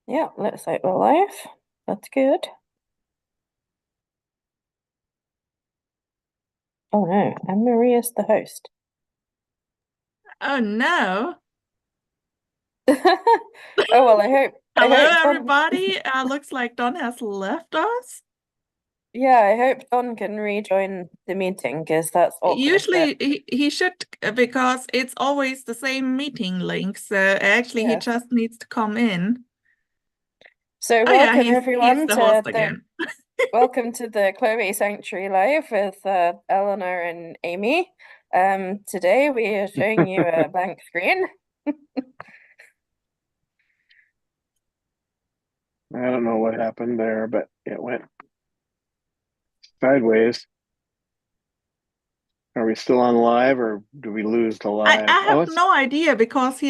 Yeah, looks like we're live. That's good. Oh no, and Maria's the host. Oh no. Oh well, I Hello, hope Don, everybody. Looks like Don has left us. yeah, I hope Don can rejoin the meeting because that's awkward. But Usually he should, because it's always the same meeting link. So actually he yes. just needs to come in. So Oh yeah, welcome he's everyone the host to again. the Chloe Sanctuary Live with Eleanor and Amy. Today we are showing you a blank screen. I don't know what happened there, but it went sideways. Are we still on live or do we lose the I live? have Oh, it's no idea because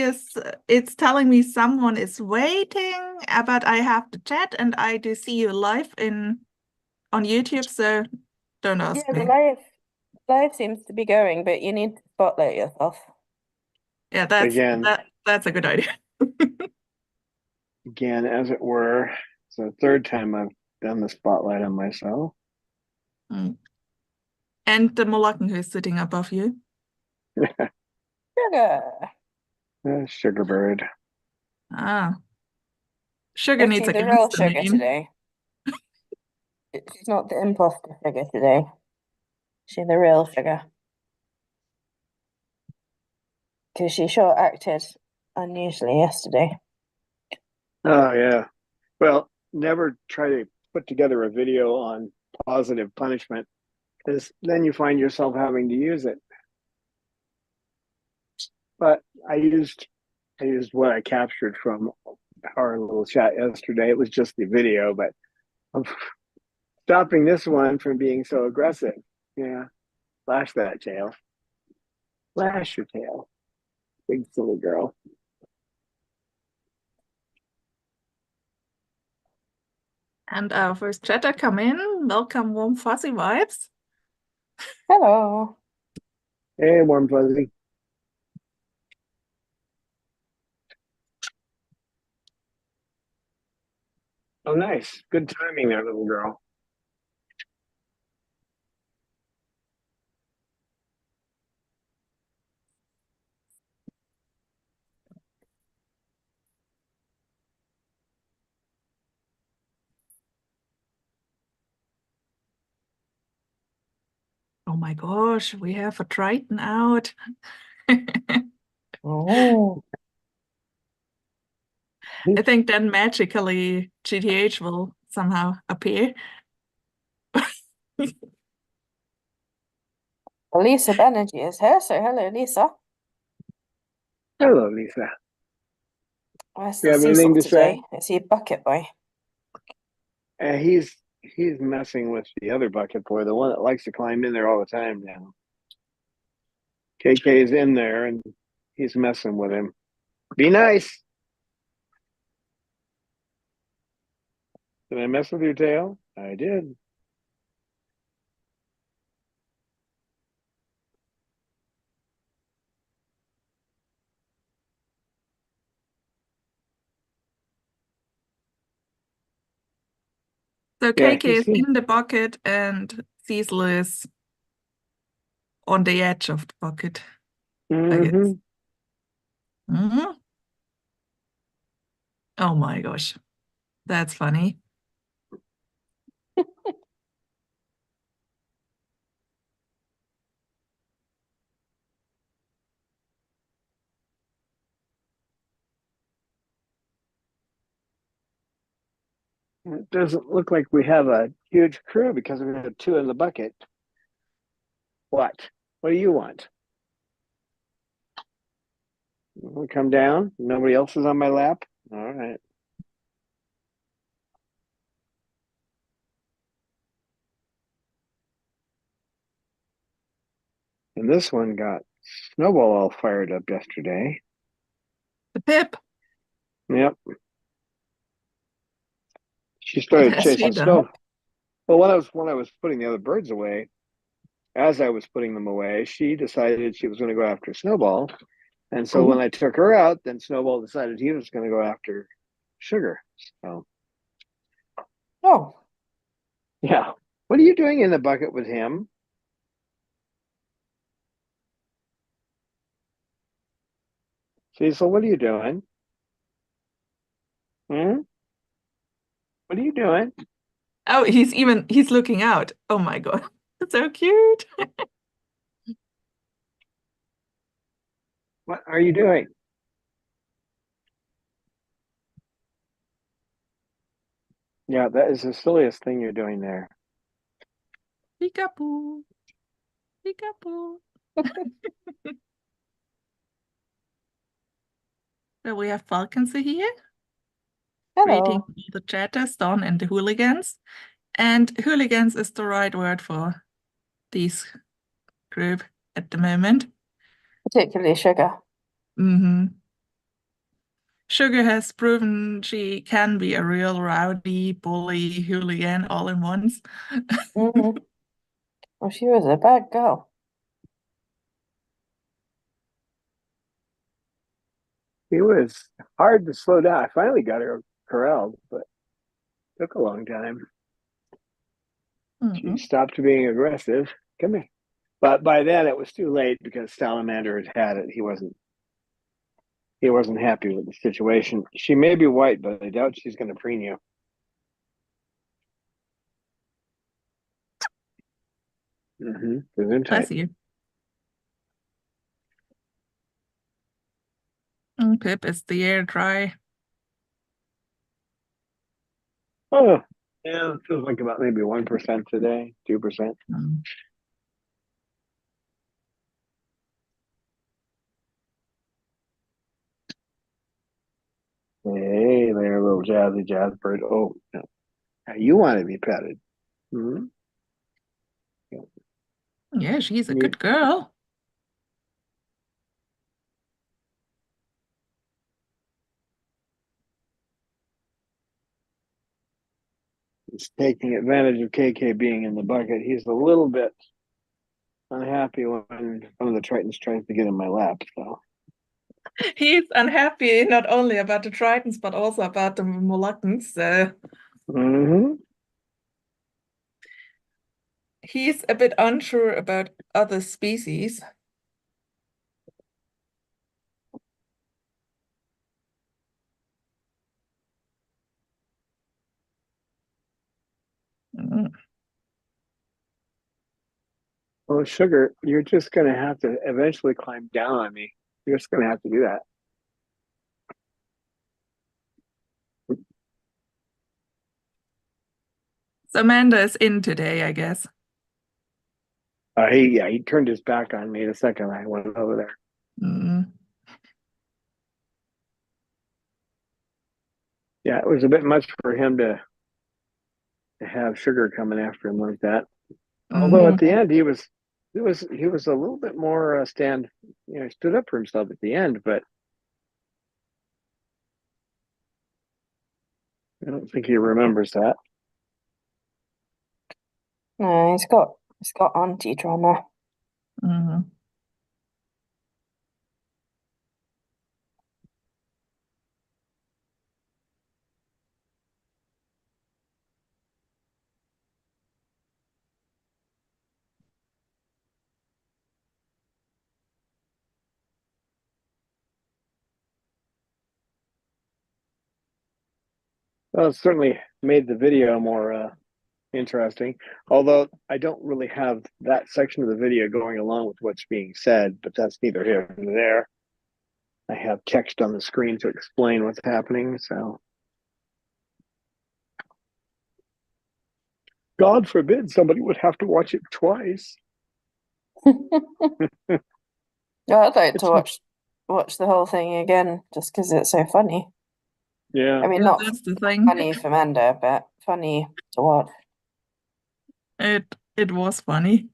it's telling me someone is waiting, but I have the chat and I do see you live in on YouTube, so don't ask Yeah, the me. live seems to be going, but you need to spotlight yourself. Yeah, again, that's a good idea. again, as it were. It's the third time I've done the spotlight on myself. Mm. And the Moluccan who is sitting above you. Sugar. Sugar bird. Ah, Sugar Is needs she a the real gangster sugar name. today? She's not the imposter sugar today. She's the real sugar. Because she sure acted unusually yesterday. Oh yeah. Well, never try to put together a video on positive punishment because then you find yourself having to use it. But I used what I captured from our little chat yesterday. It was just the video, but I'm stopping this one from being so aggressive. Yeah, lash that tail. Lash your tail. Big silly girl. And our first chatter come in. Welcome, warm fuzzy vibes. Hello. Hey, warm fuzzy. Oh, nice. Good timing there, little girl. Oh my gosh, we have a Triton out. Oh. I think then magically GTH will somehow appear. Lisa Banerjee is here, so hello, Lisa. Hello, Lisa. Where's Do you the have Cecil anything to say? today? Is he a bucket boy? He's messing with the other bucket boy, the one that likes to climb in there all the time now. KK's in there and he's messing with him. Be nice. Did I mess with your tail? I did. So Yeah, KK he is seems. in the bucket and Cecil is on the edge of the bucket, I guess. Mm-hmm. Mhm. Oh my gosh, that's funny. It doesn't look like we have a huge crew because we have two in the bucket. What? What do you want? We come down. Nobody else is on my lap. All right. And this one got Snowball all fired up yesterday. The Pip, Yep. She what started has What's she chasing up, done? Snow. Pip? Well, when I was putting the other birds away, as I was putting them away, she decided she was going to go after Snowball. And so when Oh, I took her out, then Snowball decided he was going to go after Sugar. So Oh, yeah. What are you doing in the bucket with him? Cecil, what are you doing? Hmm? What are you doing? Oh, he's looking out. Oh my God. So cute. What are you doing? Yeah, that is the silliest thing you're doing there. Peekaboo. Peekaboo. So we have Falcons here, greeting hello. the chatters, Don, and the hooligans. And hooligans is the right word for this group at the moment. Particularly Sugar. Mm-hmm. Sugar has proven she can be a real rowdy, bully, hooligan all in once. Mm-hmm. Well, she was a bad girl. It was hard to slow down. I finally got her corralled, but it took a long time. She Mm-hmm. stopped being aggressive. Come here. But by then it was too late because Salamander had it. He wasn't happy with the situation. She may be white, but I doubt she's going to preen you. Mm-hmm. Bless you. And Pip, is the air dry? Oh, yeah, it feels like about maybe 1% today, 2%. Mm. Hey there, little jazzy jazz bird. Oh, no. Now you want to be petted. Hmm. Yeah, she's a You good girl. He's taking advantage of KK being in the bucket. He's a little bit unhappy when one of the Tritons tries to get in my lap. So He's unhappy not only about the Tritons, but also about the Moluccans. hmm He's a bit unsure about other species. Mm. Well, Sugar, you're just going to have to eventually climb down on me. You're just going to have to do that. So Amanda is in today, I guess. He turned his back on me the second I went over there. Mm. Yeah, it was a bit much for him to have Sugar coming after him like that. Although Mm-hmm. at the end he was a little bit more he stood up for himself at the end, but I don't think he remembers that. No, he's got auntie drama. Mm-hmm. Well, it certainly made the video more interesting. Although I don't really have that section of the video going along with what's being said, but that's neither here nor there. I have text on the screen to explain what's happening, so God forbid somebody would have to watch it twice. Yeah, I'd like to It's watch the whole thing again just because it's so funny. yeah. I mean, Yeah, not that's the thing. funny for Manda, but funny to watch. It was funny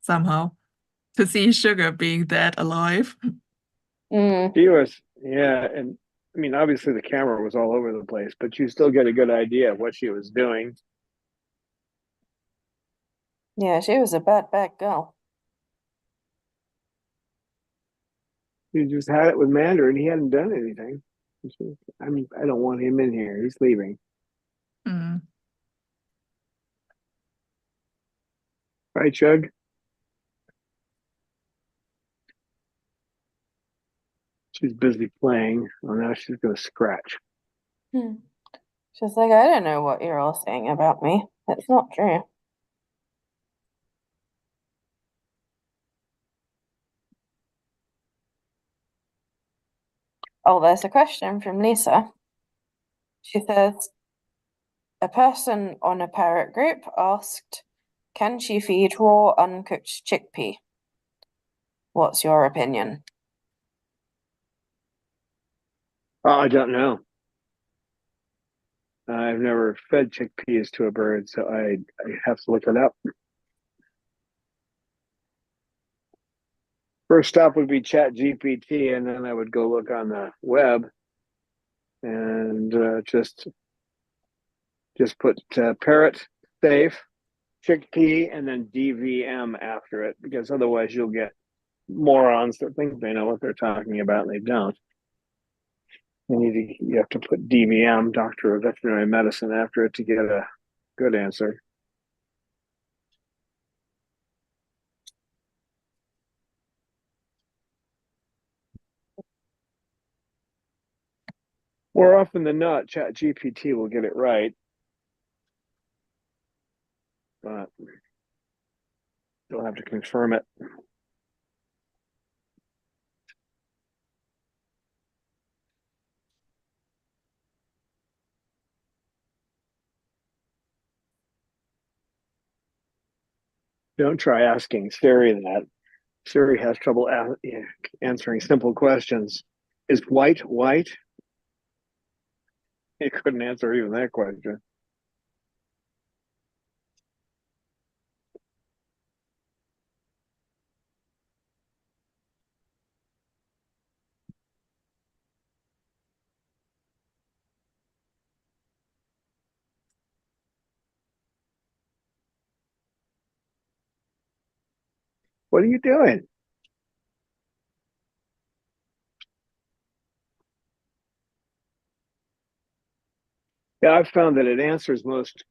somehow to see Sugar being that alive. Mm, He was, yeah, and I mean, obviously the camera was all over the place, but you still get a good idea of what she was doing. yeah, she was a bad girl. He just had it with Mandarin. He hadn't done anything. I don't want him in here. He's leaving. Hmm. Right, Chug? She's busy playing. Oh, now she's going to scratch. Hmm. She's like, I don't know what you're all saying about me. It's not true. Oh, there's a question from Lisa. She says, a person on a parrot group asked, can she feed raw, uncooked chickpea? What's your opinion? Oh, I don't know. I've never fed chickpeas to a bird, so I have to look it up. First stop would be Chat GPT, and then I would go look on the web and just put parrot safe chickpea and then DVM after it, because otherwise you'll get morons that think they know what they're talking about and they don't. You have to put DVM, Doctor of Veterinary Medicine, after it to get a good answer. More often than not, Chat GPT will get it right, but you'll have to confirm it. Don't try asking Siri that. Siri has trouble answering simple questions. Is white white? It couldn't answer even that question. What are you doing? Yeah, I've found that it answers most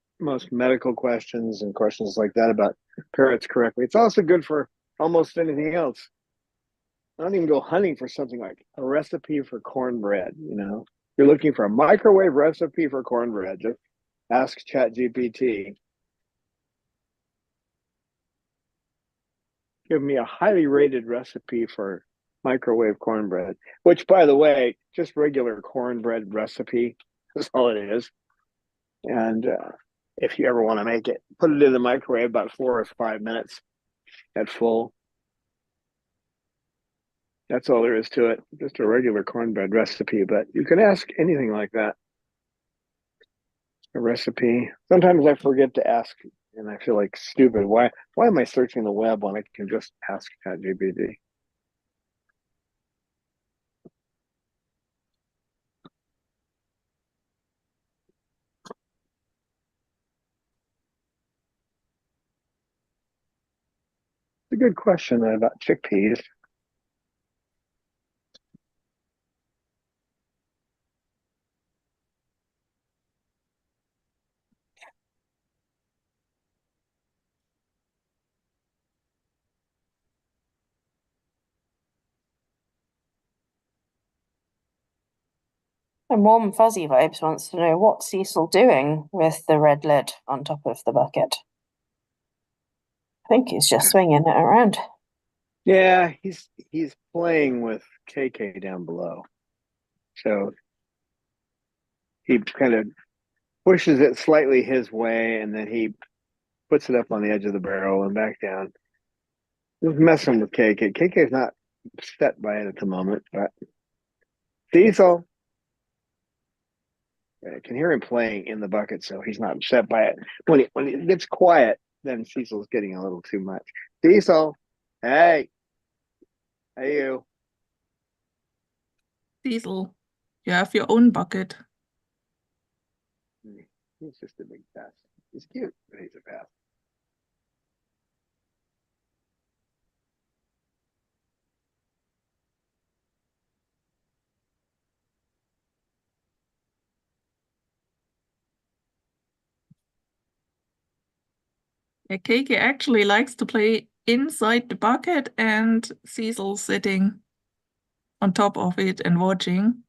medical questions and questions like that about parrots correctly. It's also good for almost anything else. I don't even go hunting for something like a recipe for cornbread. You're looking for a microwave recipe for cornbread. Just ask ChatGPT. Give me a highly rated recipe for microwave cornbread, which, by the way, just regular cornbread recipe is all it is. And if you ever want to make it, put it in the microwave about 4 or 5 minutes at full. That's all there is to it. Just a regular cornbread recipe, but you can ask anything like that. A recipe. Sometimes I forget to ask, and I feel like stupid. Why am I searching the web when I can just ask ChatGPT? It's a good question about chickpeas. And Warm Fuzzy Vibes wants to know what's Cecil doing with the red lid on top of the bucket. I think he's just swinging it around. Yeah, he's playing with KK down below. So he kind of pushes it slightly his way, and then he puts it up on the edge of the barrel and back down. Just messing with KK. KK's not upset by it at the moment, but Cecil, I can hear him playing in the bucket, so he's not upset by it. When it gets quiet, then Cecil's getting a little too much. Cecil, hey you. Cecil, you have your own bucket. He's just a big pest. He's cute, but he's a pest. KK actually likes to play inside the bucket, and Cecil sitting on top of it and watching.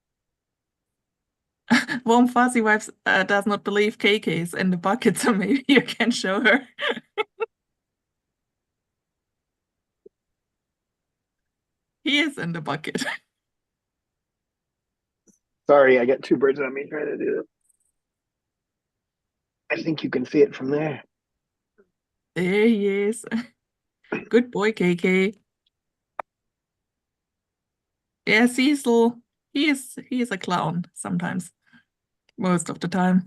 Warm Fuzzy Wipes does not believe KK is in the bucket, so maybe you can show her. He is in the bucket. Sorry, I got two birds on me trying to do it. I think you can see it from there. There he is. Good boy, KK. Yeah, Cecil, he is a clown sometimes, most of the time.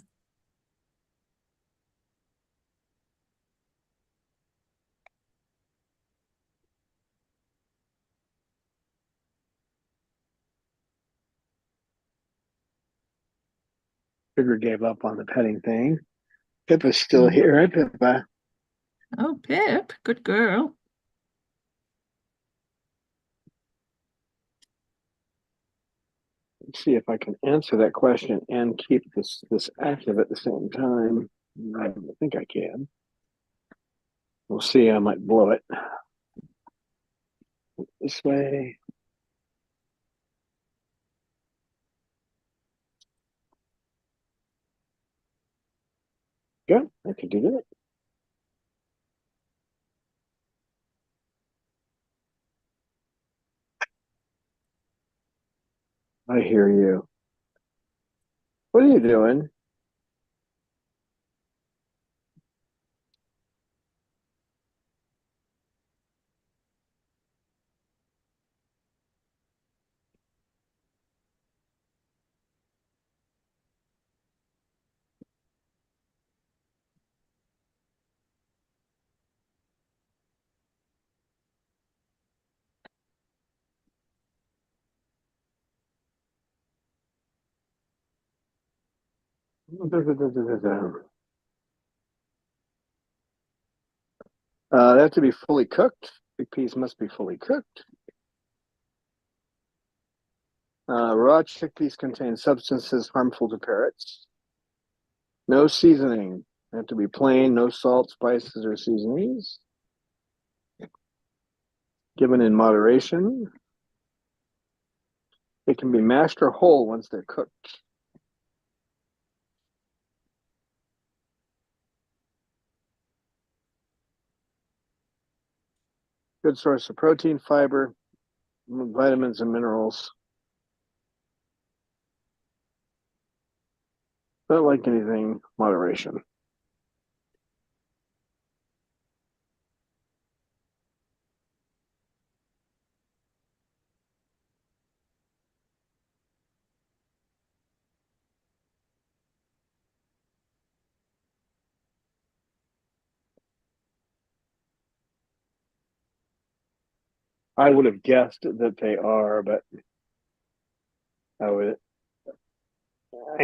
Sugar gave up on the petting thing. Pippa's still here. Hi, Pippa. Oh, Pip, good girl. Let's see if I can answer that question and keep this active at the same time. I think I can. We'll see. I might blow it. This way. Good. I can do that. I hear you. What are you doing? They have to be fully cooked. Chickpeas must be fully cooked. Raw chickpeas contain substances harmful to parrots. No seasoning. They have to be plain, no salt, spices, or seasonings. Given in moderation. They can be mashed or whole once they're cooked. Good source of protein, fiber, vitamins, and minerals. But like anything, moderation. I would have guessed that they are, but I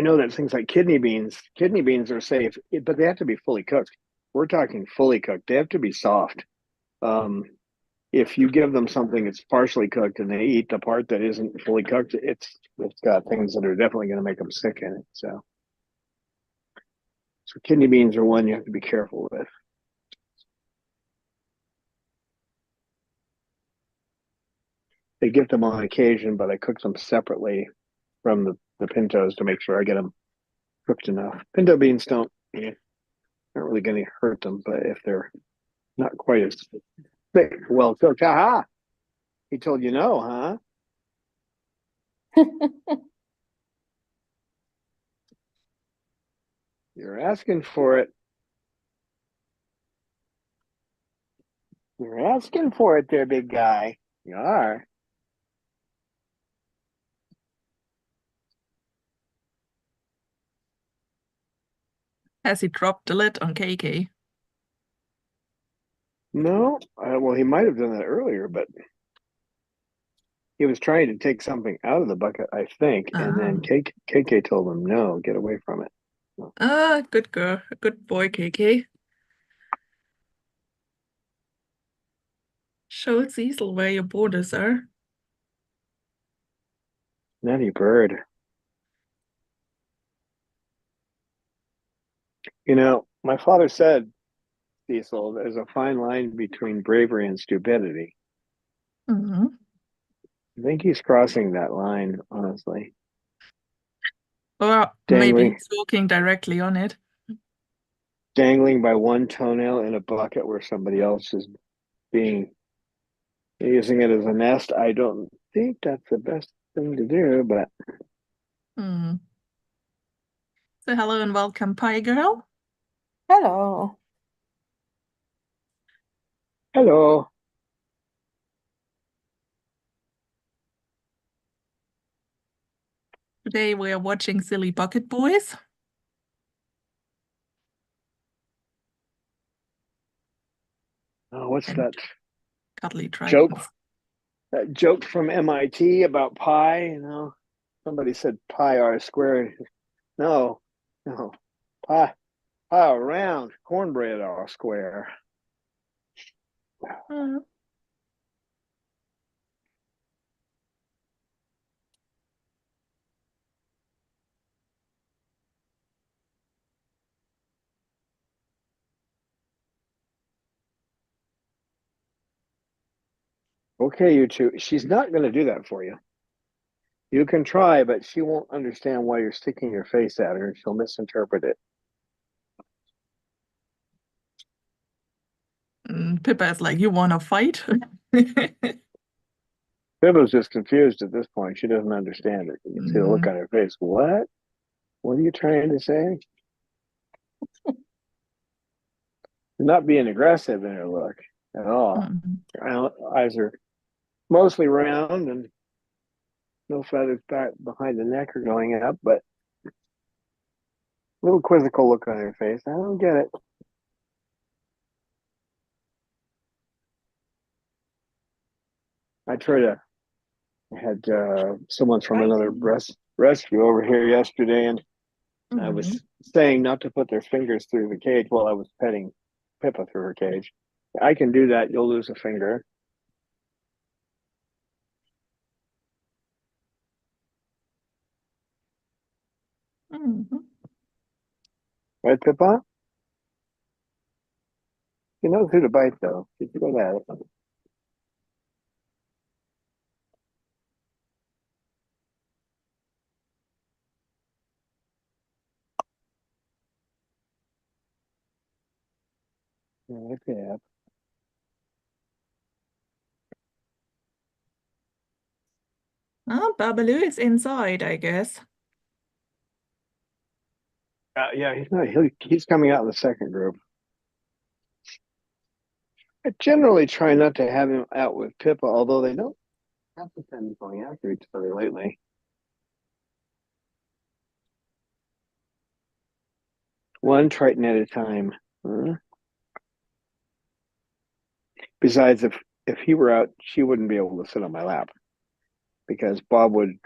know that things like kidney beans are safe, but they have to be fully cooked. We're talking fully cooked. They have to be soft. Um, if you give them something that's partially cooked and they eat the part that isn't fully cooked, it's got things that are definitely going to make them sick in it. So kidney beans are one you have to be careful with. They get them on occasion, but I cook them separately from the pintos to make sure I get them cooked enough. Pinto beans don't aren't really going to hurt them, but if they're not quite as thick, well cooked, haha. He told you no, huh? You're asking for it. You're asking for it there, big guy. You are. Has he dropped the lid on KK? No, well, he might have done that earlier, but he was trying to take something out of the bucket, I think, and then KK told him, no, get away from it. Ah, good girl. Good boy, KK. Show Cecil where your borders are. Natty bird. You know, my father said Cecil, there's a fine line between bravery and stupidity. Mm-hmm. I think he's crossing that line, honestly. Or maybe he's walking directly on it. Dangling by one toenail in a bucket where somebody else is using it as a nest. I don't think that's the best thing to do, but. So hello and welcome, Pie Girl. Hello. Hello. Today we are watching Silly Bucket Boys. Oh, what's that Cuddly joke? Tritons. That joke from MIT about pi, somebody said pi r squared. No, pi round, cornbread r square. Okay, you two. She's not going to do that for you. You can try, but she won't understand why you're sticking your face at her. She'll misinterpret it. Pippa is like, you want to fight? Pippa's just confused at this point. She doesn't understand it. You can see the look on her face. What? What are you trying to say? Not being aggressive in her look at all. Her eyes are mostly round and no feathers back behind the neck are going up, but a little quizzical look on her face. I don't get it. I had someone from another rescue over here yesterday, and I was saying not to put their fingers through the cage while I was petting Pippa through her cage. I can do that. You'll lose a finger. Right, Pippa? She knows who to bite, though. She's good at it. Okay. Babaloo is inside, I guess. Yeah, he's not. He's coming out in the second group. I generally try not to have him out with Pippa, although they don't have to be going after each other lately. One Triton at a time. Besides, if he were out, she wouldn't be able to sit on my lap because Bob would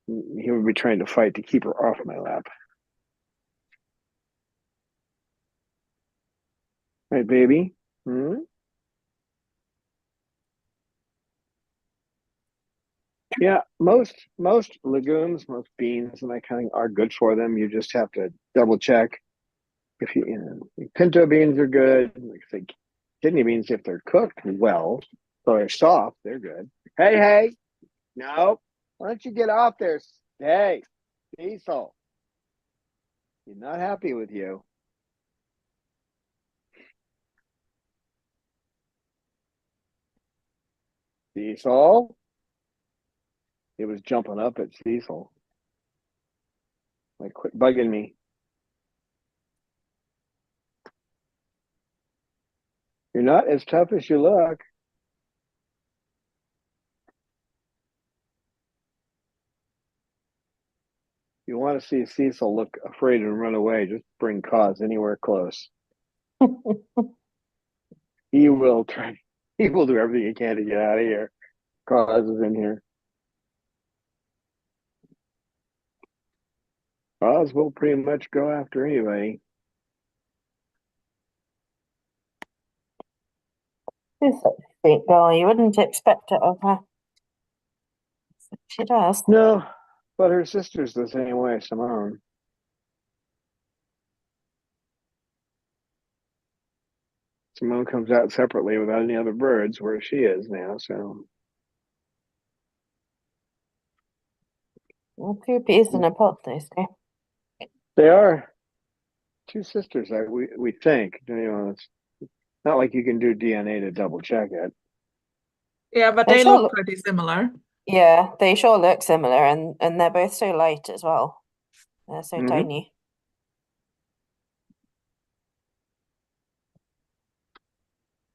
be trying to fight to keep her off my lap. Right, baby? Yeah, most legumes, most beans and that kind of are good for them. You just have to double check if pinto beans are good. Like I say, kidney beans, if they're cooked well, so they're soft, they're good. Hey, no, why don't you get off there? Hey, Cecil, he's not happy with you. Cecil, it was jumping up at Cecil. Like, quit bugging me. You're not as tough as you look. You want to see Cecil look afraid and run away, just bring Cause anywhere close. He will do everything he can to get out of here. Cause is in here. Cause will pretty much go after anybody. She's such a sweet girl. You wouldn't expect it of her. She does. No, but her sister's the same way, Simone. Simone comes out separately without any other birds where she is now. So Well, two peas in a pod, they say. they are two sisters. We think. It's not like you can do DNA to double check it. Yeah, but They they sure look look, pretty similar. yeah, they sure look similar, and they're both so light as well. They're so Mhm. tiny.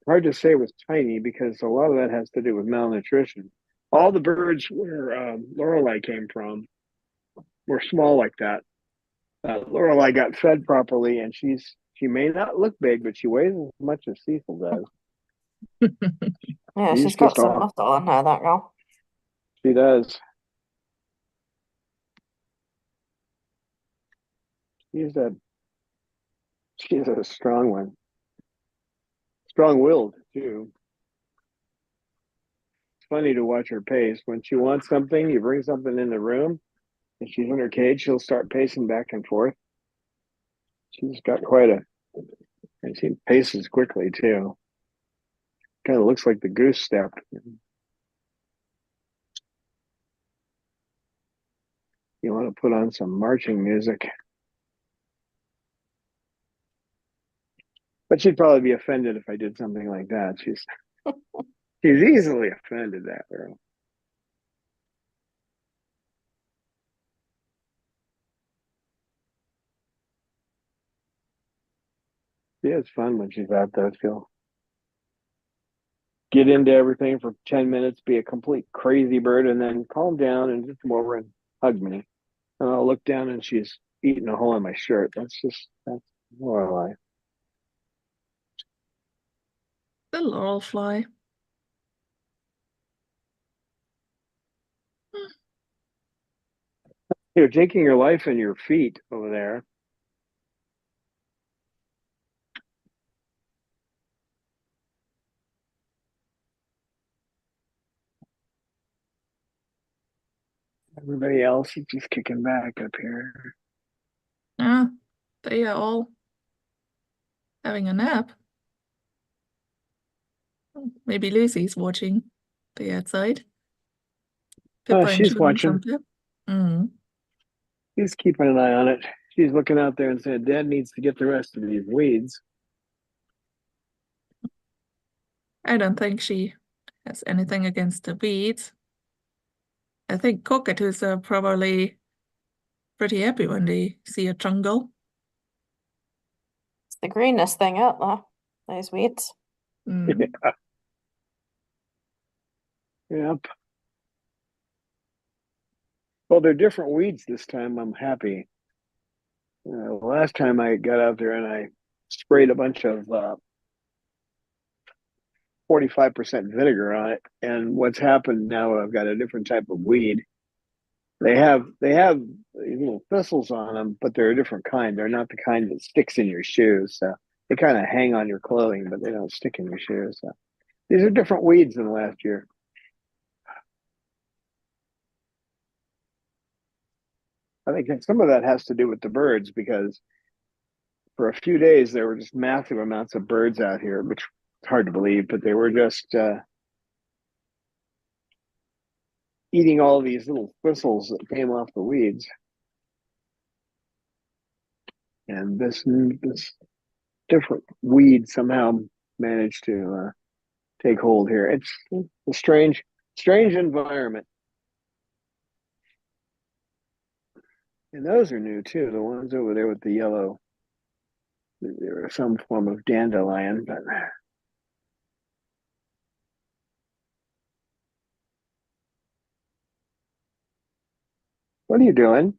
Hard to say with tiny because a lot of that has to do with malnutrition. All the birds where Lorelei came from were small like that. Lorelei got fed properly, and she may not look big, but she weighs as much as Cecil does. Yeah, She's she's got just some off. muscle on her, that girl. She does. She's a she's a strong one, strong-willed too. It's funny to watch her pace. When she wants something, you bring something in the room, and she's in her cage. She'll start pacing back and forth. She's got and she paces quickly too. Kind of looks like the goose step. You want to put on some marching music. But she'd probably be offended if I did something like that. She's easily offended, that girl. She has fun when she's out there. She'll get into everything for 10 minutes, be a complete crazy bird, and then calm down and just come over and hug me. And I'll look down and she's eating a hole in my shirt. That's Lorelei. The laurel fly. You're taking your life in your feet over there. Everybody else is just kicking back up here. Yeah, they are all having a nap. Maybe Lucy's watching the outside. Pippa and She's chewing watching. some pip. Mm. She's keeping an eye on it. She's looking out there and saying, Dad needs to get the rest of these weeds. I don't think she has anything against the weeds. I think cockatoos are probably pretty happy when they see a jungle. It's the greenest thing out there, those weeds. Mm. Yep. Well, they're different weeds this time. I'm happy. Last time I got out there and I sprayed a bunch of 45% vinegar on it. And what's happened now, I've got a different type of weed. They have these little thistles on them, but they're a different kind. They're not the kind that sticks in your shoes. So they kind of hang on your clothing, but they don't stick in your shoes. So these are different weeds than last year. I think some of that has to do with the birds because for a few days there were just massive amounts of birds out here, which is hard to believe, but they were just eating all these little thistles that came off the weeds. And this different weed somehow managed to take hold here. It's a strange environment. And those are new too. The ones over there with the yellow, there are some form of dandelion, but what are you doing?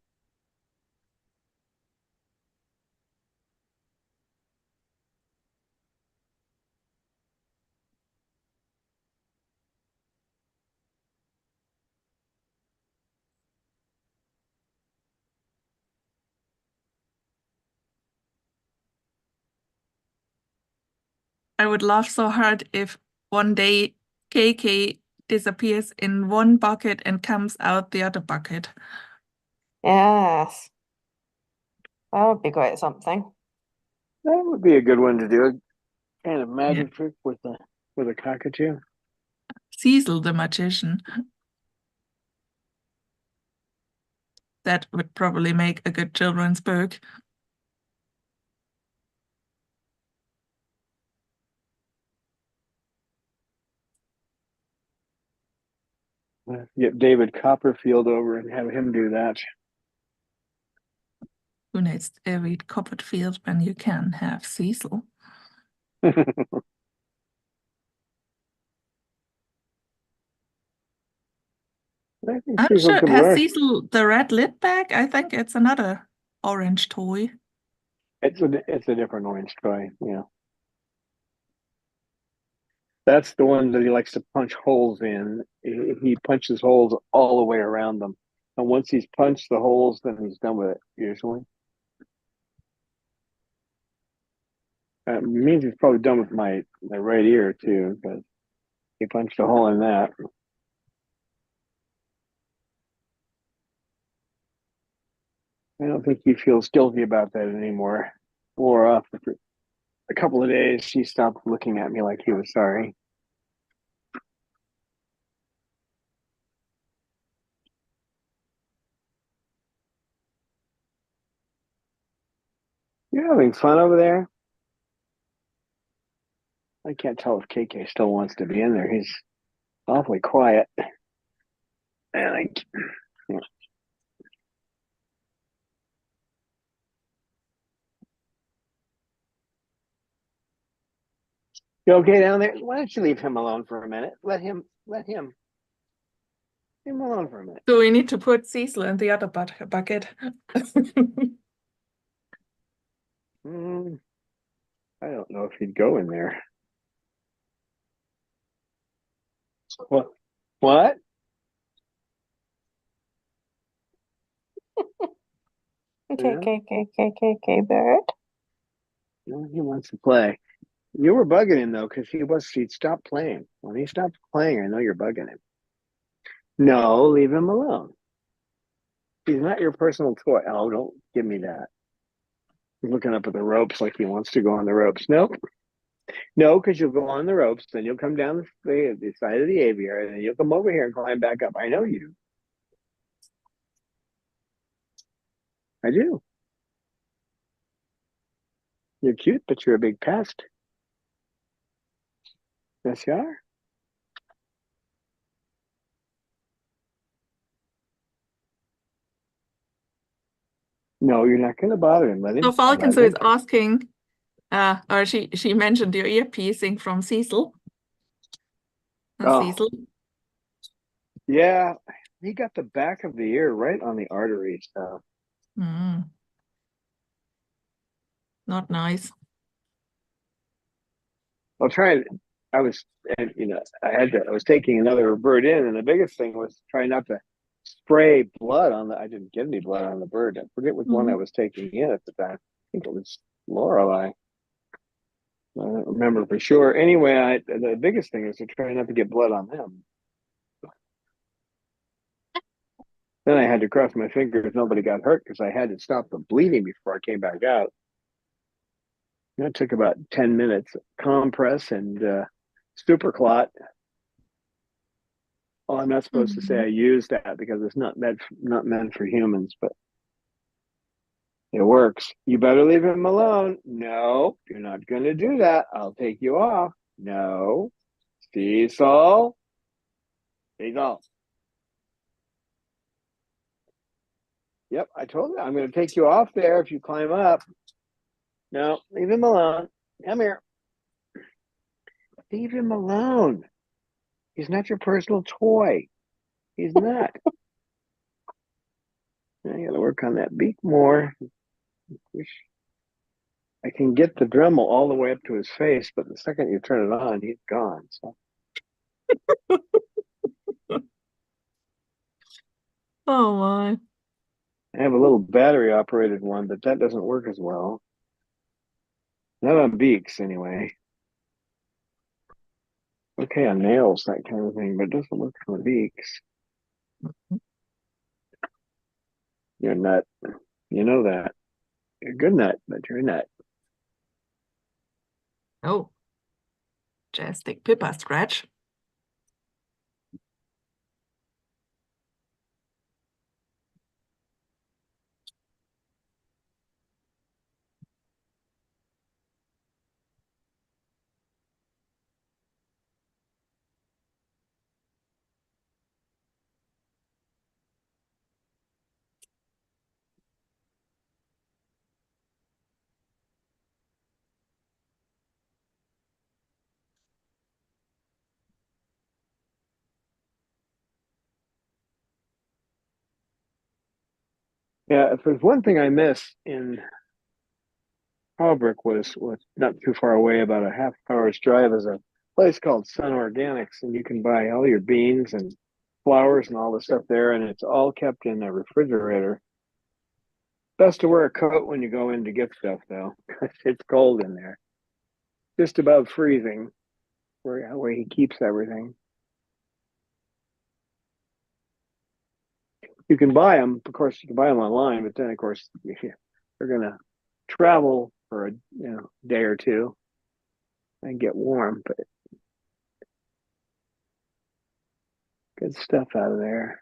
I would laugh so hard if one day KK disappears in one bucket and comes out the other bucket. Yes. That would be quite something. That would be a good one to do. kind of magic trick with a cockatoo. Cecil the magician. That would probably make a good children's book. Get David Copperfield over and have him do that. Who needs to read Copperfield when you can have Cecil? I think I'm Cecil sure, could has work. Cecil the red lid bag? I think it's another orange toy. It's a different orange toy. Yeah, that's the one that he likes to punch holes in. He punches holes all the way around them, and once he's punched the holes, then he's done with it. Usually, it means he's probably done with my right ear too, because he punched a hole in that. I don't think he feels guilty about that anymore. Wore off for a couple of days. He stopped looking at me like he was sorry. You're having fun over there? I can't tell if KK still wants to be in there. He's awfully quiet. And you okay down there? Why don't you leave him alone for a minute? Let him leave him alone for a minute. So we need to put Cecil in the other bucket. I don't know if he'd go in there. What? What? Okay, Yeah. bird. No, he wants to play. You were bugging him though, because he'd stopped playing. When he stopped playing, I know you're bugging him. No, leave him alone. He's not your personal toy. Oh, don't give me that. He's looking up at the ropes like he wants to go on the ropes. Nope. No, because you'll go on the ropes, then you'll come down the side of the aviary, and then you'll come over here and climb back up. I know you. I do. You're cute, but you're a big pest. Yes, you are. No, you're not going to bother him. Let him. So Falcon Let is him. asking, or she mentioned your ear piercing from Cecil. Oh, Cecil. yeah. He got the back of the ear right on the artery. So Not nice. I'll try and I was, and I was taking another bird in, and the biggest thing was trying not to spray blood on the. I didn't get any blood on the bird. I forget which one I was taking in at the time. I think it was Lorelei. I don't remember for sure. Anyway, the biggest thing is to try not to get blood on them. Then I had to cross my fingers nobody got hurt because I had to stop the bleeding before I came back out. It took about 10 minutes. Compress and super clot. Oh, I'm not supposed to say I used that because it's not meant for humans, but it works. You better leave him alone. No, you're not going to do that. I'll take you off. No. Cecil. Cecil. Yep, I told you I'm going to take you off there if you climb up. No, leave him alone. Come here. Leave him alone. He's not your personal toy. He's not. I got to work on that beak more. Wish I can get the Dremel all the way up to his face, but the second you turn it on, he's gone. So. Oh my. I have a little battery operated one, but that doesn't work as well. Not on beaks, anyway. Okay, on nails, that kind of thing, but it doesn't work on beaks. You're a nut. You know that. You're a good nut, but you're a nut. Oh, Majestic Pippa scratch. Yeah, if there's one thing I miss in Holbrook was not too far away, about a half hour's drive, is a place called Sun Organics, and you can buy all your beans and flowers and all the stuff there, and it's all kept in a refrigerator. Best to wear a coat when you go in to get stuff, though, because it's cold in there, just above freezing, where he keeps everything. You can buy them, of course. You can buy them online, but then, of course, they're gonna travel for a day or two and get warm. But good stuff out of there.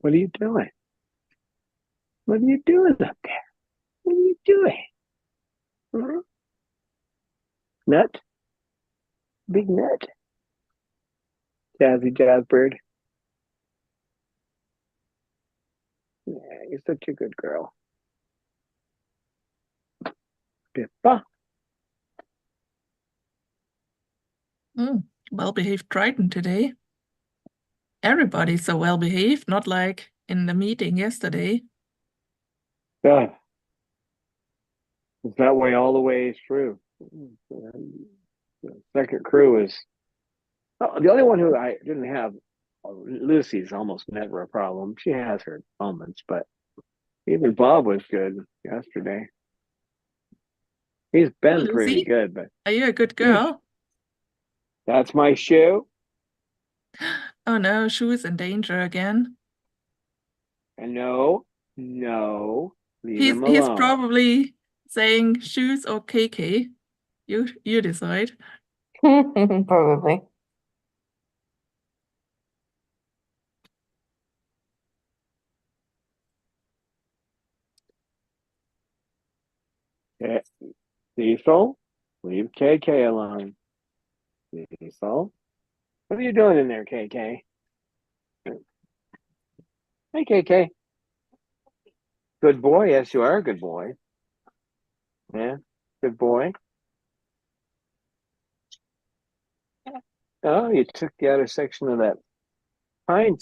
What are you doing? What are you doing up there? What are you doing? Hmm? Nut? Big nut? Jazzy Jazzbird. Yeah, you're such a good girl. Pippa. Well-behaved Triton today. Everybody's so well-behaved, not like in the meeting yesterday. Yeah. It's that way all the way through. The second crew is the only one who I didn't have. Lucy's almost never a problem. She has her moments, but even Bob was good yesterday. He's been pretty Lucy, good, but are you a good girl? That's my shoe. Oh no, Shoe is in danger again. And no, leave him He's alone. probably saying shoes or KK. You decide. Probably. Okay. Cecil, leave KK alone. Cecil, what are you doing in there, KK? Hey, KK. Good boy. Yes, you are a good boy. Yeah, good boy. Oh, you took the outer section of that pine.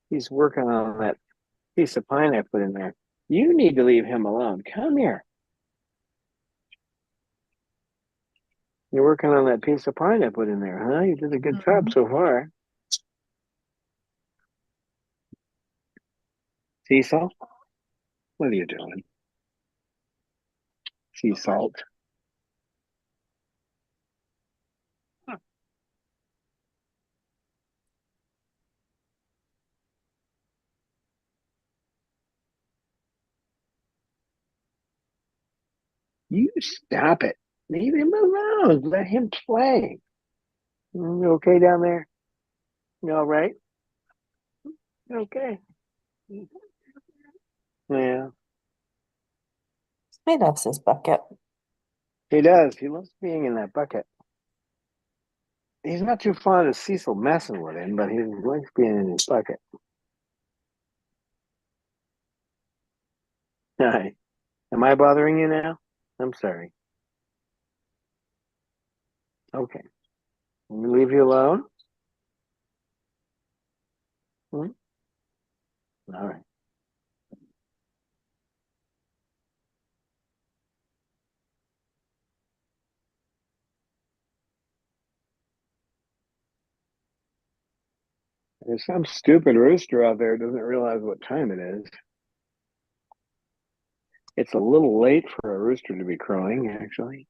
He's working on that piece of pine I put in there. You need to leave him alone. Come here. You're working on that piece of pine I put in there, huh? You did a good job so far. Cecil, what are you doing? Sea salt. You stop it. Leave him alone. Let him play. You okay down there? You all right? Okay. Yeah, He loves his bucket. he does. He loves being in that bucket. He's not too fond of Cecil messing with him, but he likes being in his bucket. Hi. Am I bothering you now? I'm sorry. Okay. Let me leave you alone. Hmm? All right. There's some stupid rooster out there who doesn't realize what time it is. It's a little late for a rooster to be crowing, actually.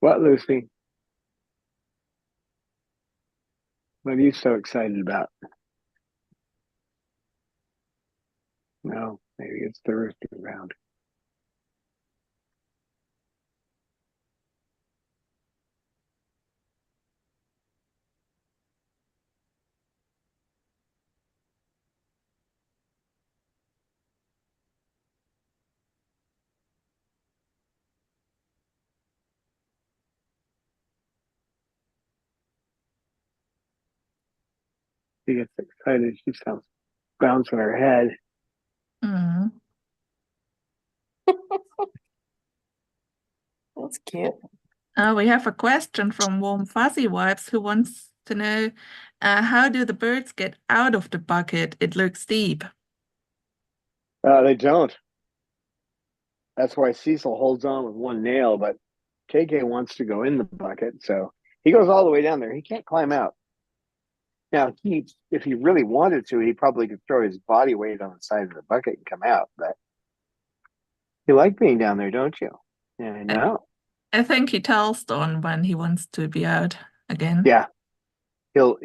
What, Lucy? What are you so excited about? No, maybe it's the rooster round. She gets excited. She sounds bouncing her head. Mm. That's cute. We have a question from Warm Fuzzy Wipes who wants to know how do the birds get out of the bucket? It looks deep. They don't. That's why Cecil holds on with one nail, but KK wants to go in the bucket, so he goes all the way down there. He can't climb out. Now, if he really wanted to, he probably could throw his body weight on the side of the bucket and come out. But you like being down there, don't you? Yeah, I know. I think he tells Don when he wants to be out again. Yeah, he'll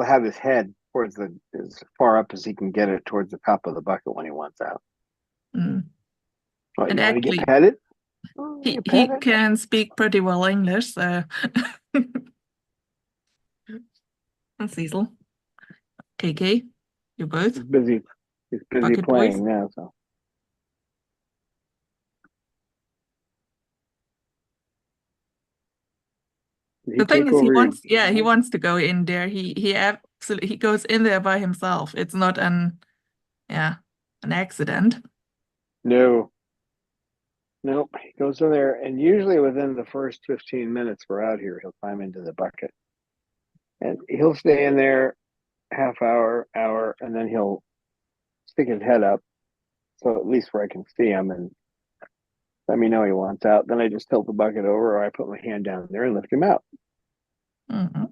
have his head towards as far up as he can get it towards the top of the bucket when he wants out. Mm. What, And you want to actually, get petted? he Pet it? can speak pretty well English, so and Cecil, KK, you both He's busy. He's busy bucket boys. playing now. So did he The thing take is, he over your wants, yeah, he wants to go in there. He absolutely he goes in there by himself. It's not an accident. No. Nope. He goes in there, and usually within the first 15 minutes we're out here, he'll climb into the bucket. And he'll stay in there half hour, and then he'll stick his head up, so at least where I can see him and let me know he wants out. Then I just tilt the bucket over, or I put my hand down there and lift him out. Mm-hmm.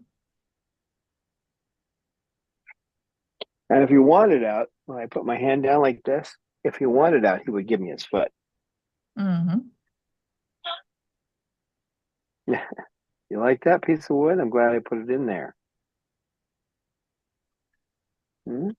And if he wanted out, when I put my hand down like this, if he wanted out, he would give me his foot. Mm-hmm. You like that piece of wood? I'm glad I put it in there. Hmm?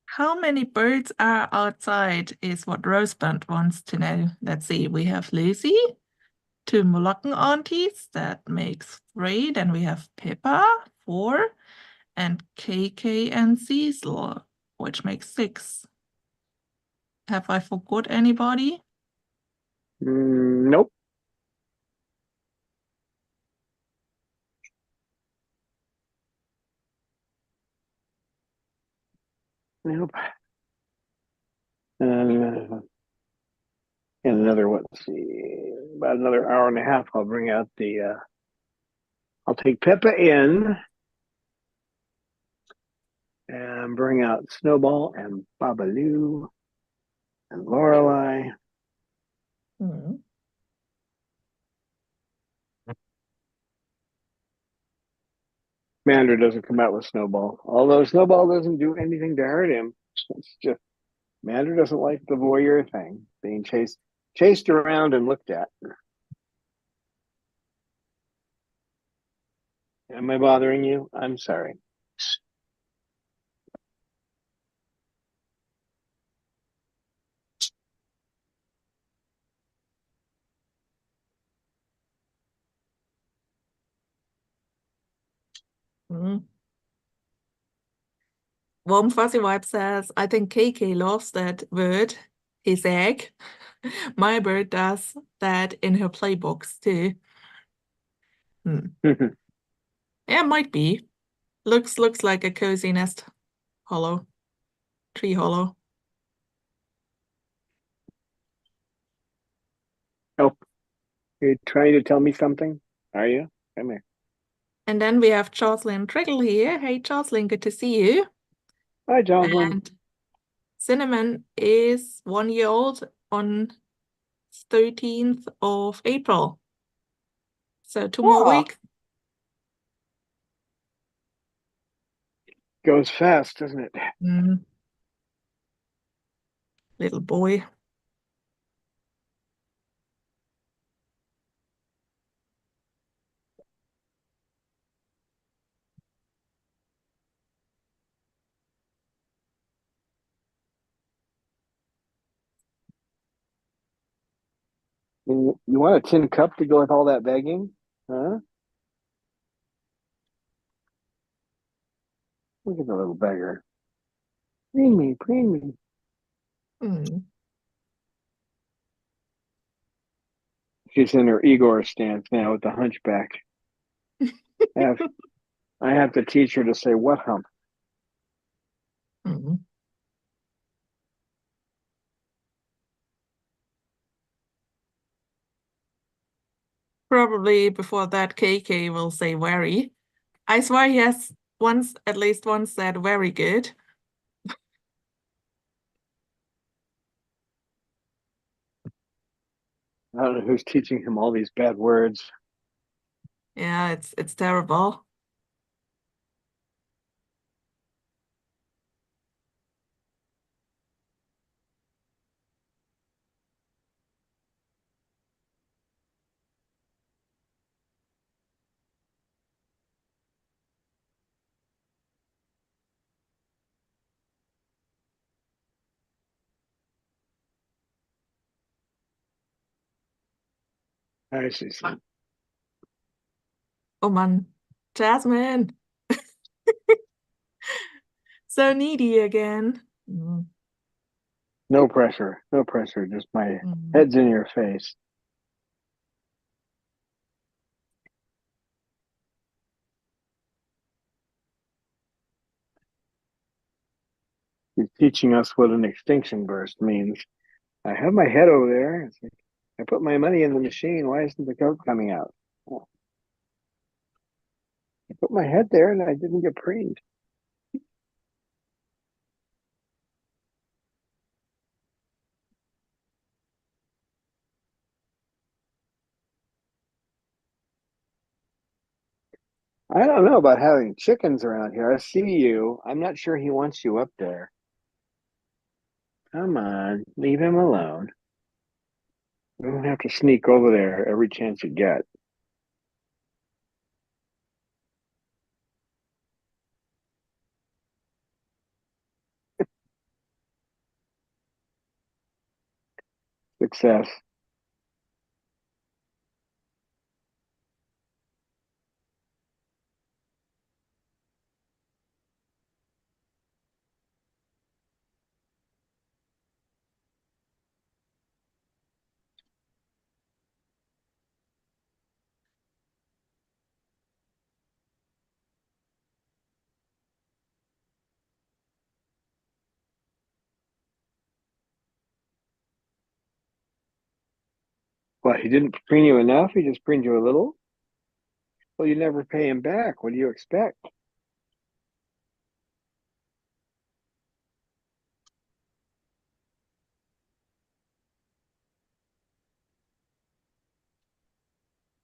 How many birds are outside is what Rosebud wants to know. Let's see, we have Lucy, 2 Moluccan aunties, that makes 3. Then we have Pippa, 4, and KK and Cecil, which makes 6. Have I forgot anybody? Nope. Nope. And in another, let's see, about another hour and a half, I'll bring out I'll take Pippa in and bring out Snowball and Babaloo and Lorelei. Mm-hmm. Mander doesn't come out with Snowball, although Snowball doesn't do anything to hurt him. It's just Mander doesn't like the voyeur thing, being chased around and looked at. Am I bothering you? I'm sorry. Mm-hmm. Warm Fuzzy Vibe says, I think KK loves that word, his egg. My bird does that in her playbooks too. Yeah, might be. Looks like a cozy nest hollow, tree hollow. Oh, you're trying to tell me something? Are you? Come here. And then we have Jocelyn Triggle here. Hey, Jocelyn, good to see you. Hi, Jocelyn. And Cinnamon is 1 year old on 13th of April. So 2 more Oh. weeks. Goes fast, doesn't it? Little boy. You want a tin cup to go with all that begging? Huh? Look at the little beggar. Preen me, preen me. Mm. She's in her Igor stance now with the hunchback. I have to teach her to say what hump. Mm. Probably before that, KK will say very. I swear he has at least once said very good. I don't know who's teaching him all these bad words. Yeah, it's terrible. I see. Oh man, Jasmine. So needy again. Mm. No pressure. No pressure. Just my Mm. head's in your face. He's teaching us what an extinction burst means. I have my head over there. It's like, I put my money in the machine. Why isn't the coke coming out? Oh, I put my head there and I didn't get preened. I don't know about having chickens around here. I see you. I'm not sure he wants you up there. Come on, leave him alone. You don't have to sneak over there every chance you get. Success. What, he didn't preen you enough? He just preened you a little? Well, you never pay him back. What do you expect?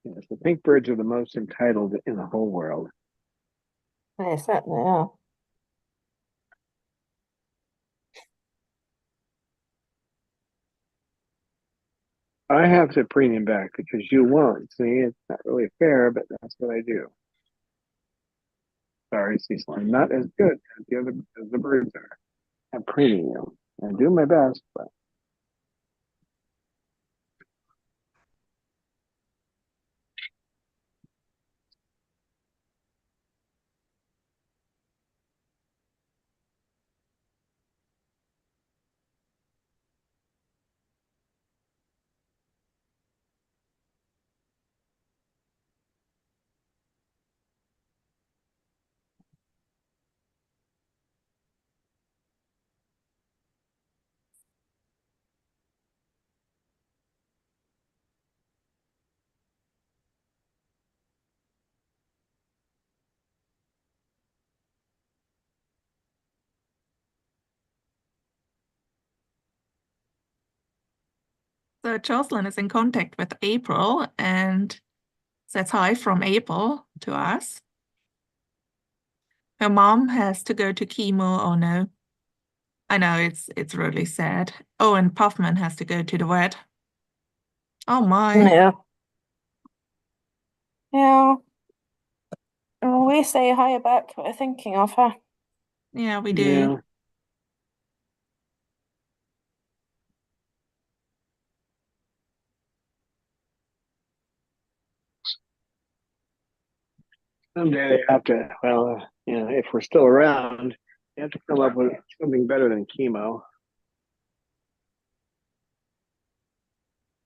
Yes, the pink birds are the most entitled in the whole world. They certainly are. I have to preen him back because you won't. See, it's not really fair, but that's what I do. Sorry, Cecil. I'm not as good as the birds are. I'm preening you. I do my best, but So Jocelyn is in contact with April and says hi from April to us. Her mom has to go to chemo. Oh no. I know it's really sad. Oh, and Puffman has to go to the vet. Oh my. Yeah. Yeah. Well, we say hi back. We're thinking of her. Yeah, we do. Yeah. Someday they have to, well, if we're still around, they have to come up with something better than chemo.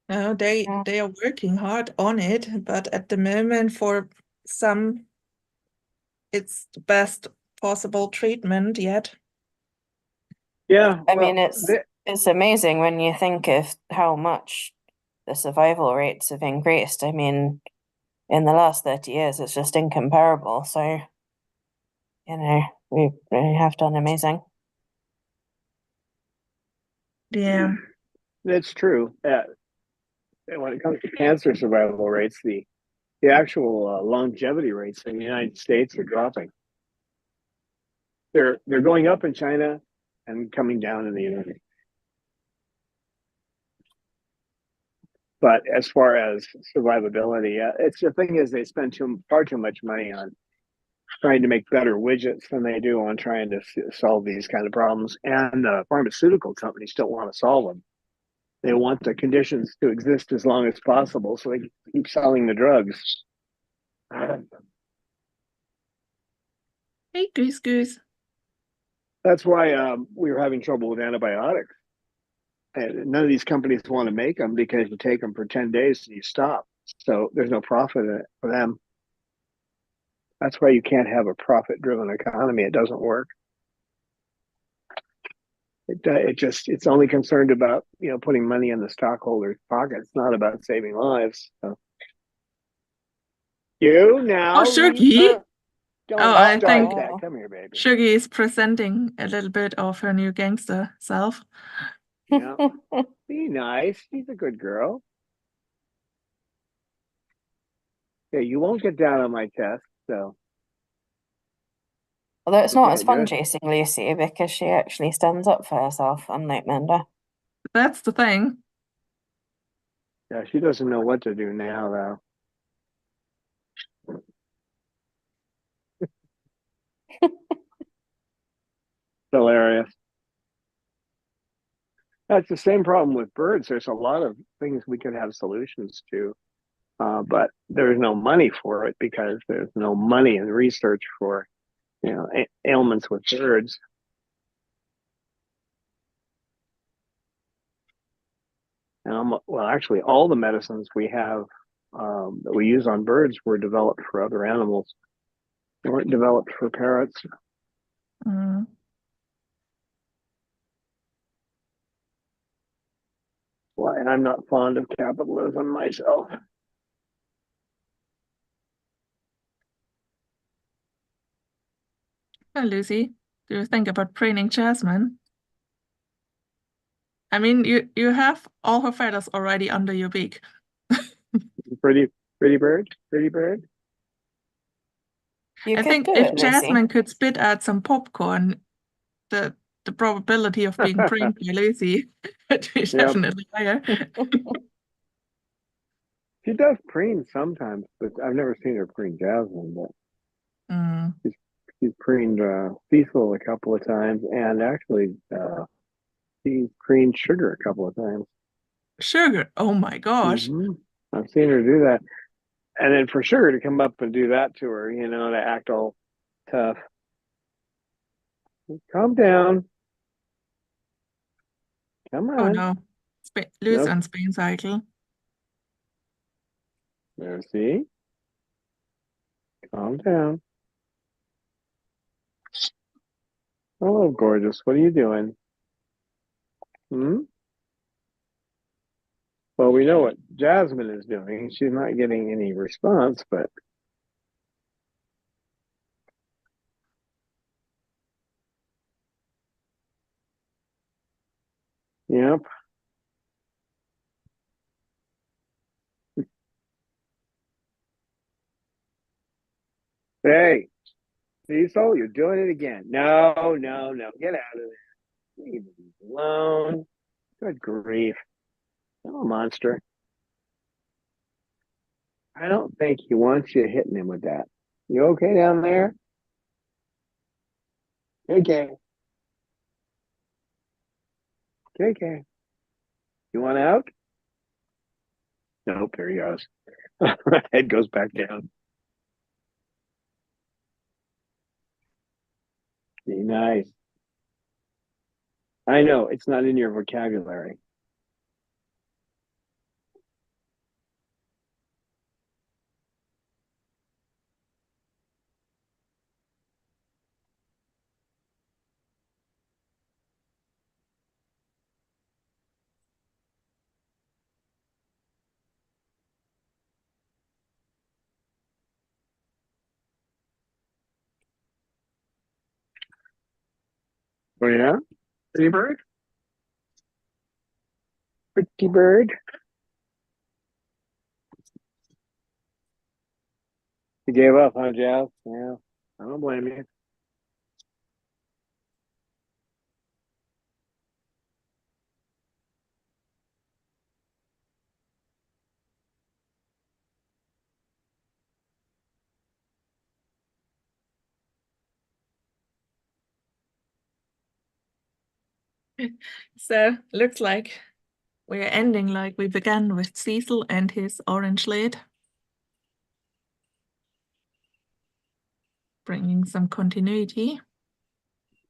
No, they Yeah. they are working hard on it, but at the moment for some it's the best possible treatment yet. Yeah, I well, mean, it's amazing when you think of how much the survival rates have increased. I mean, in the last 30 years, it's just incomparable. So, we really have done amazing. Yeah. that's true. And when it comes to cancer survival rates, the actual longevity rates in the United States are dropping. They're going up in China and coming down in the United States. But as far as survivability, it's the thing is they spend far too much money on trying to make better widgets than they do on trying to solve these kind of problems. And pharmaceutical companies don't want to solve them. They want the conditions to exist as long as possible so they can keep selling the drugs. Hey, Goose Goose. That's why we were having trouble with antibiotics. And none of these companies want to make them because you take them for 10 days and you stop. So there's no profit in it for them. That's why you can't have a profit driven economy. It doesn't work. It's only concerned about putting money in the stockholders' pocket. It's not about saving lives. So you Oh, now, Shuggy. Lisa, Oh, don't I start think that. Oh. Come here, baby. Shuggy is presenting a little bit of her new gangster self. Yeah, be nice. She's a good girl. Yeah, you won't get down on my chest, so Although it's you not as can't do fun it. chasing Lucy because she actually stands up for herself, unlike Menda. That's the thing. Yeah, she doesn't know what to do now, though. Hilarious. That's the same problem with birds. There's a lot of things we could have solutions to, but there's no money for it because there's no money in research for ailments with birds. Well, actually, all the medicines we have that we use on birds were developed for other animals. They weren't developed for parrots. Mm. Well, and I'm not fond of capitalism myself. Well, Lucy, do you think about preening Jasmine? I mean, you have all her feathers already under your beak. Pretty, pretty bird, pretty bird. You I could think do if it, Lucy. Jasmine could spit out some popcorn, the the probability of being preened by Lucy would be Yep. definitely higher. She does preen sometimes, but I've never seen her preen Jasmine. But Mm. she's preened Cecil a couple of times, and actually she's preened Sugar a couple of times. Sugar, oh my gosh. Hmm I've seen her do that, and then for Sugar to come up and do that to her, to act all tough. Calm down. Come Oh on. no. Lose Nope. on Spain cycle. There, see? Calm down. Hello, gorgeous. What are you doing? Hmm? Well, we know what Jasmine is doing. She's not getting any response, but yep. Hey, Cecil, you're doing it again. No, no, no. Get out of there. Leave me alone. Good grief. I'm a monster. I don't think he wants you hitting him with that. You okay down there? Okay. Okay. You want out? Nope, there he goes. Head goes back down. Be nice. I know it's not in your vocabulary. Oh yeah, pretty bird, pretty bird. You gave up, huh, Jazz? Yeah, I don't blame you. So looks like we're ending like we began with Cecil and his orange lid. Bringing some continuity.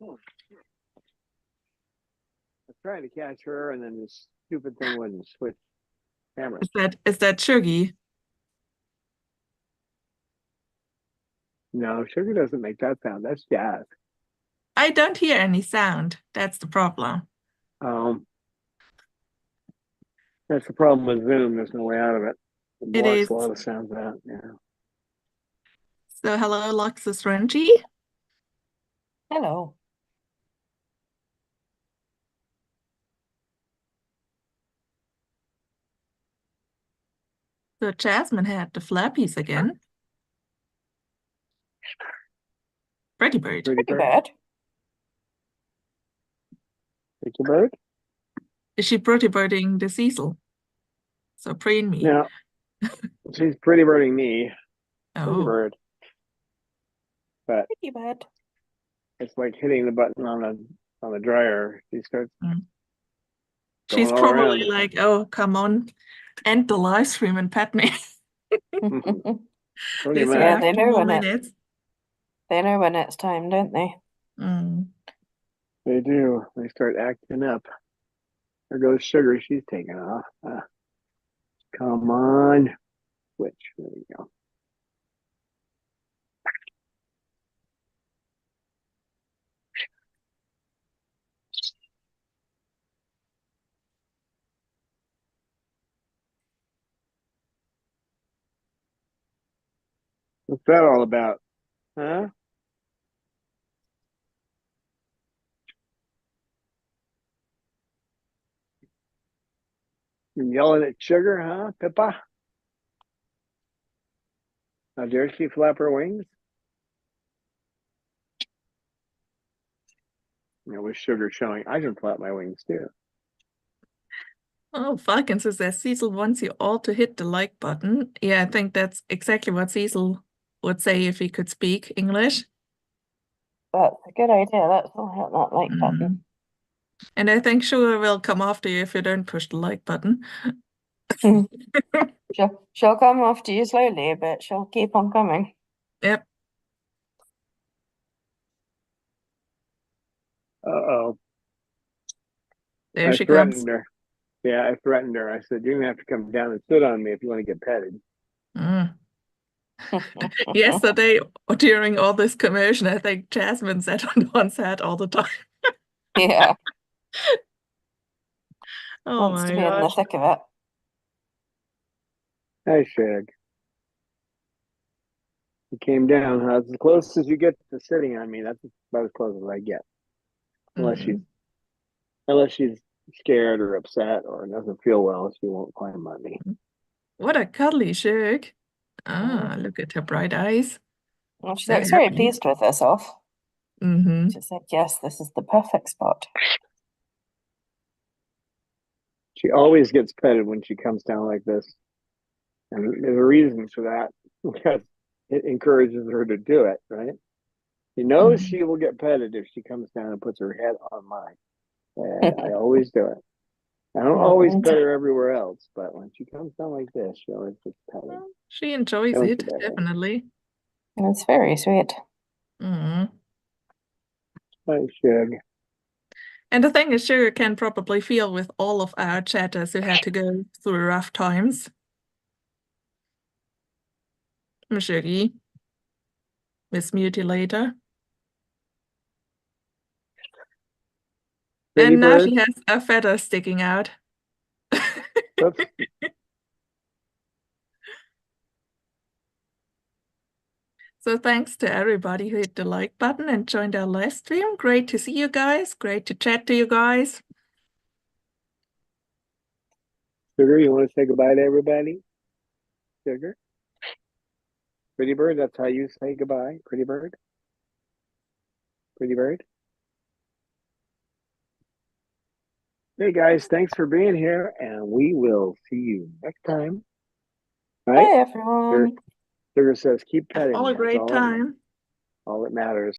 I was trying to catch her, and then this stupid thing wouldn't switch cameras. Is that Shuggy? No, sugar doesn't make that sound. That's Jazz. I don't hear any sound. That's the problem. Um, that's the problem with Zoom. There's no way out of it. It It blocks is. a lot of sounds out. Yeah. So hello, Luxus Renji. Hello. So Jasmine had the flappies again. Pretty bird. Pretty Pretty bird. bad. Pretty bird. Is she pretty birding the Cecil? So preen me. No, she's pretty birding me. Pretty Oh, bird. But Pretty bad. it's like hitting the button on the dryer. She starts she's going all probably around. like, oh, come on, end the live stream and pet me. Pretty Lucy, Yeah, much. have they 2 know more when minutes. they know when it's time, don't they? Mm. They do. They start acting up. There goes Sugar. She's taking off. Come on. Switch. There we go. What's that all about? Huh? You yelling at Sugar, huh, Pippa? How dare she flap her wings? With Sugar showing, I can flap my wings too. Oh, Falcon says that Cecil wants you all to hit the like button. Yeah, I think that's exactly what Cecil would say if he could speak English. That's a good idea. Let's all hit that like button. And I think Sugar will come after you if you don't push the like button. She'll come after you slowly, but she'll keep on coming. Yep. Uh-oh. There I she threatened comes. her. Yeah, I threatened her. I said, you're going to have to come down and sit on me if you want to get petted. Mm. Yesterday, during all this commotion, I think Jasmine sat on one's head all the time. Yeah, Oh wants to my be in the gosh. thick of it. Hi, Shag. He came down. Huh? As close as you get to sitting on me, that's about as close as I get. Mm. Unless she's scared or upset or doesn't feel well, she won't climb on me. What a cuddly shug. Ah, look at her bright eyes. Well, she They're looks very happy. pleased with herself. Mm-hmm. She said, yes, this is the perfect spot. She always gets petted when she comes down like this. And there's a reason for that, because it encourages her to do it, right? She knows she will get petted if she comes down and puts her head on mine. I always do it. I don't always And pet her everywhere else, but when she comes down like this, she always gets petted. Well, she enjoys Don't it, you, Beverly? definitely. it's very sweet. Mm. Thanks, Shug. And the thing is, Sugar can probably feel with all of our chatters who had to go through rough times. Miss Shuggy, Miss Mutilator. Pretty And now bird. she has a feather sticking out. Oops. So thanks to everybody who hit the like button and joined our live stream. Great to see you guys. Great to chat to you guys. Sugar, you want to say goodbye to everybody? Sugar? Pretty bird, that's how you say goodbye. Pretty bird? Pretty bird? Hey guys, thanks for being here, and we will see you next time. All right? Bye, everyone. Sugar says, keep Have petting all me. a That's great time. all that matters.